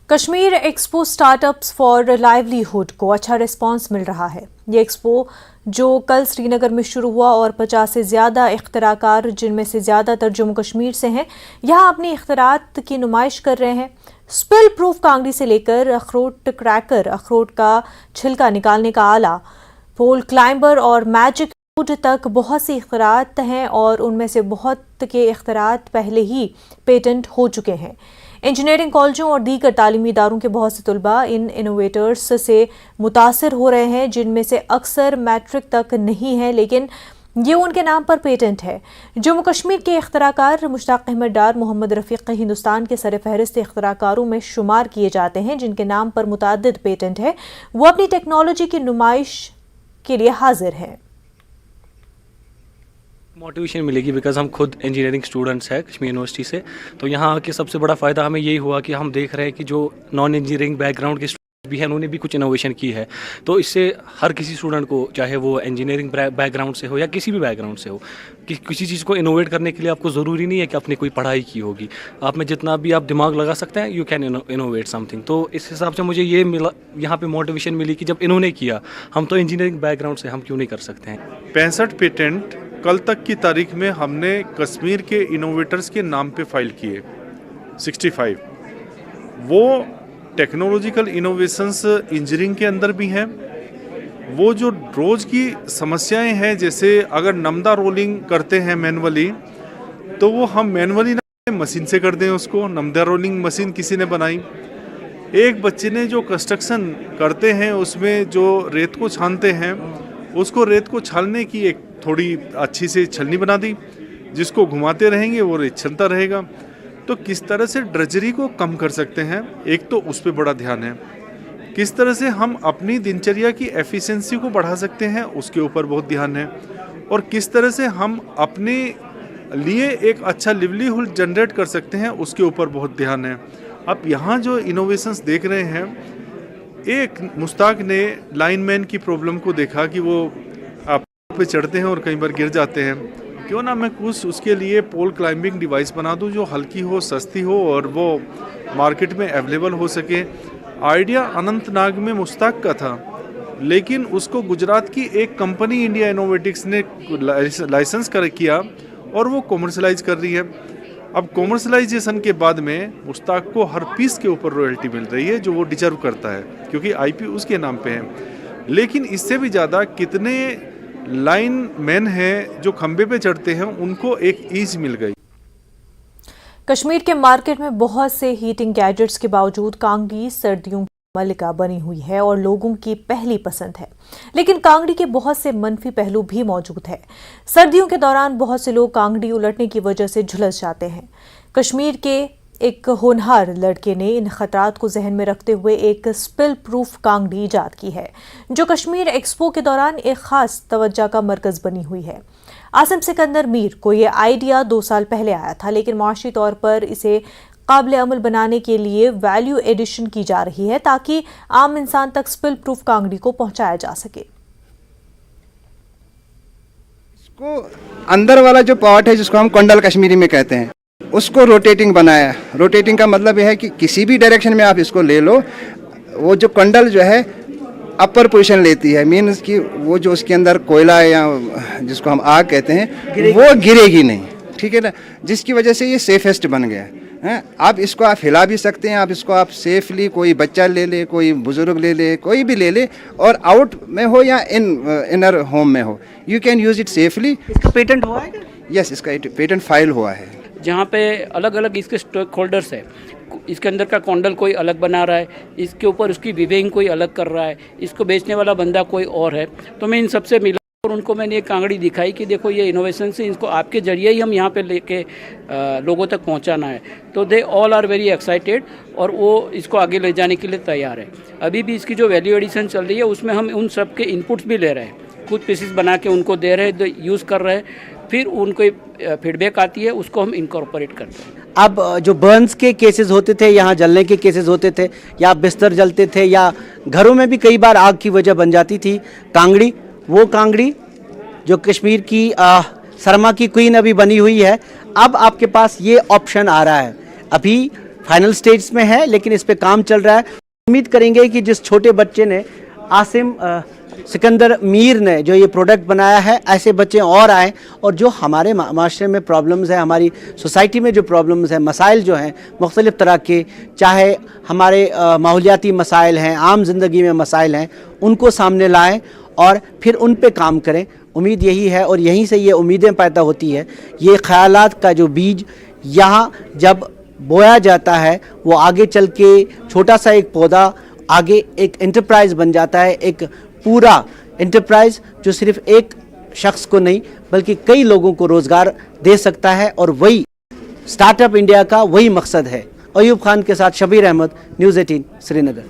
Kashmir expo startups for livelihood को अच्छा response मिल रहा है। ये एक्सपो जो कल श्रीनगर में शुरू हुआ और 50 से ज़्यादा इख्तिराकार, जिनमें से ज़्यादातर जम्मू कश्मीर से हैं, यहाँ अपनी इख्तिरात की नुमाइश कर रहे हैं। स्पिल प्रूफ कांगड़ी से लेकर अखरोट क्रैकर, अखरोट का छिलका निकालने का आला, पोल क्लाइंबर और मैजिक फूड तक बहुत सी इख्तिरात हैं और उनमें से बहुत के इख्तिरात पहले ही पेटेंट हो चुके हैं। इंजीनियरिंग कॉलेजों और दीगर तालीमी इदारों के बहुत से तलबा इन इनोवेटर्स से मुतासर हो रहे हैं, जिनमें से अक्सर मैट्रिक तक नहीं है, लेकिन ये उनके नाम पर पेटेंट है। जम्मू कश्मीर के इख्तिराकार मुश्ताक अहमद डार मोहम्मद रफ़ीक हिंदुस्तान के सरफहरिस्त इख्तिराकारों में शुमार किए जाते हैं, जिनके नाम पर मुताद्दिद पेटेंट है। वो अपनी टेक्नोलॉजी की नुमाइश के लिए हाजिर हैं। मोटिवेशन मिलेगी बिकॉज हम खुद इंजीनियरिंग स्टूडेंट्स हैं कश्मीर यूनिवर्सिटी से। तो यहाँ आके सबसे बड़ा फ़ायदा हमें यही हुआ कि हम देख रहे हैं कि जो नॉन इंजीनियरिंग बैकग्राउंड के स्टूडेंट्स भी हैं, उन्होंने भी कुछ इनोवेशन की है। तो इससे हर किसी स्टूडेंट को, चाहे वो इंजीनियरिंग बैकग्राउंड से हो या किसी भी बैकग्राउंड से हो, कि किसी चीज़ को इनोवेट करने के लिए आपको ज़रूरी नहीं है कि आपने कोई पढ़ाई की होगी। आप में जितना भी आप दिमाग लगा सकते हैं, यू कैन इनोवेट समथिंग। तो इस हिसाब से मुझे ये मिला, यहाँ पे मोटिवेशन मिली कि जब इन्होंने किया, हम तो इंजीनियरिंग बैकग्राउंड से, हम क्यों नहीं कर सकते हैं। 65 पेटेंट कल तक की तारीख में हमने कश्मीर के इनोवेटर्स के नाम पे फाइल किए। 65 वो टेक्नोलॉजिकल इनोवेशंस इंजीनियरिंग के अंदर भी हैं। वो जो रोज़ की समस्याएं हैं, जैसे अगर नमदा रोलिंग करते हैं मैनुअली, तो वो हम मैनुअली ना मशीन से कर दें उसको। नमदा रोलिंग मशीन किसी ने बनाई। एक बच्चे ने जो कंस्ट्रक्शन करते हैं उसमें जो रेत को छानते हैं, उसको रेत को छानने की एक थोड़ी अच्छी से छलनी बना दी, जिसको घुमाते रहेंगे वो रेत छलता रहेगा। तो किस तरह से ड्रजरी को कम कर सकते हैं, एक तो उस पर बड़ा ध्यान है। किस तरह से हम अपनी दिनचर्या की एफिशिएंसी को बढ़ा सकते हैं, उसके ऊपर बहुत ध्यान है। और किस तरह से हम अपने लिए एक अच्छा लिवलीहुड जनरेट कर सकते हैं, उसके ऊपर बहुत ध्यान है। अब यहाँ जो इनोवेशंस देख रहे हैं, एक मुश्ताक ने लाइनमैन की प्रॉब्लम को देखा कि वो आप पे चढ़ते हैं और कई बार गिर जाते हैं। क्यों ना मैं कुछ उसके लिए पोल क्लाइंबिंग डिवाइस बना दूं जो हल्की हो, सस्ती हो और वो मार्केट में अवेलेबल हो सके। आइडिया अनंतनाग में मुश्ताक का था, लेकिन उसको गुजरात की एक कंपनी इंडिया इनोवेटिक्स ने लाइसेंस किया और वो कॉमर्शलाइज कर रही है। अब कॉमर्शलाइजेशन के बाद में मुश्ताक को हर पीस के ऊपर रॉयल्टी मिल रही है, जो वो डिजर्व करता है, क्योंकि आईपी उसके नाम पे है। लेकिन इससे भी ज़्यादा कितने लाइन मैन हैं जो खंबे पे चढ़ते हैं, उनको एक ईज मिल गई। कश्मीर के मार्केट में बहुत से हीटिंग गैजेट्स के बावजूद कांगड़ी सर्दियों की मलिका बनी हुई है और लोगों की पहली पसंद है। लेकिन कांगड़ी के बहुत से मनफी पहलू भी मौजूद है। सर्दियों के दौरान बहुत से लोग कांगड़ी उलटने की वजह से झुलस जाते हैं। कश्मीर के एक होनहार लड़के ने इन खतरात को जहन में रखते हुए एक स्पिल प्रूफ कांगड़ी ईजाद की है, जो कश्मीर एक्सपो के दौरान एक खास तवज्जो का मरकज बनी हुई है। आसिम सिकंदर मीर को ये आइडिया 2 साल पहले आया था, लेकिन माशी तौर पर इसे काबिल अमल बनाने के लिए वैल्यू एडिशन की जा रही है, ताकि आम इंसान तक स्पिल प्रूफ कांगड़ी को पहुंचाया जा सके। इसको अंदर वाला जो पार्ट है, जिसको हम कंडल कश्मीरी में कहते हैं, उसको रोटेटिंग बनाया। रोटेटिंग का मतलब यह है कि किसी भी डायरेक्शन में आप इसको ले लो, वो जो कंडल जो है अपर पोजीशन लेती है। मीन्स कि वो जो उसके अंदर कोयला है या जिसको हम आग कहते हैं, वो गिरेगी नहीं, ठीक है ना, जिसकी वजह से ये सेफेस्ट बन गया है। आप इसको आप हिला भी सकते हैं, आप इसको आप सेफली, कोई बच्चा ले ले, कोई बुजुर्ग ले ले, कोई भी ले ले, और आउट में हो या इनर होम में हो, you can use it safely. इसका पेटेंट हुआ है? यस, इसका पेटेंट फाइल हुआ है। जहाँ पे अलग अलग इसके स्टॉक होल्डर्स है, इसके अंदर का कॉन्डल कोई अलग बना रहा है, इसके ऊपर उसकी विवेंग कोई अलग कर रहा है, इसको बेचने वाला बंदा कोई और है। तो मैं इन सबसे मिला और उनको मैंने एक कांगड़ी दिखाई कि देखो ये इनोवेशन से इसको आपके जरिए ही हम यहाँ पे लेके लोगों तक पहुँचाना है। तो they all are very excited और वो इसको आगे ले जाने के लिए तैयार है। अभी भी इसकी जो वैल्यू एडिशन चल रही है, उसमें हम उन सब के इनपुट्स भी ले रहे हैं, खुद पीसेस बना के उनको दे रहे हैं, यूज़ कर रहे हैं, फिर उनको फीडबैक आती है, उसको हम इनकॉर्पोरेट करते हैं। अब जो बर्न्स के केसेस होते थे, यहाँ जलने के केसेस होते थे, या बिस्तर जलते थे, या घरों में भी कई बार आग की वजह बन जाती थी कांगड़ी, वो कांगड़ी जो कश्मीर की सरमा की क्वीन अभी बनी हुई है, अब आपके पास ये ऑप्शन आ रहा है। अभी फाइनल स्टेज में है, लेकिन इस पे काम चल रहा है। उम्मीद करेंगे कि जिस छोटे बच्चे ने आसिम सिकंदर मीर ने जो ये प्रोडक्ट बनाया है, ऐसे बच्चे और आएँ और जो हमारे माशरे में प्रॉब्लम्स हैं, हमारी सोसाइटी में जो प्रॉब्लम्स हैं, मसाइल जो हैं मुख्तलिफ़ तरह के, चाहे हमारे माहौलियाती मसाइल हैं, आम ज़िंदगी में मसाइल हैं, उनको सामने लाएँ और फिर उन पे काम करें। उम्मीद यही है और यहीं से ये उम्मीदें पैदा होती है। ये ख़यालात का जो बीज यहाँ जब बोया जाता है, वो आगे चल के छोटा सा एक पौधा आगे एक एंटरप्राइज बन जाता है, एक पूरा एंटरप्राइज जो सिर्फ एक शख्स को नहीं बल्कि कई लोगों को रोज़गार दे सकता है। और वही स्टार्टअप इंडिया का वही मकसद है। अयूब खान के साथ शबीर अहमद, न्यूज़ 18 श्रीनगर।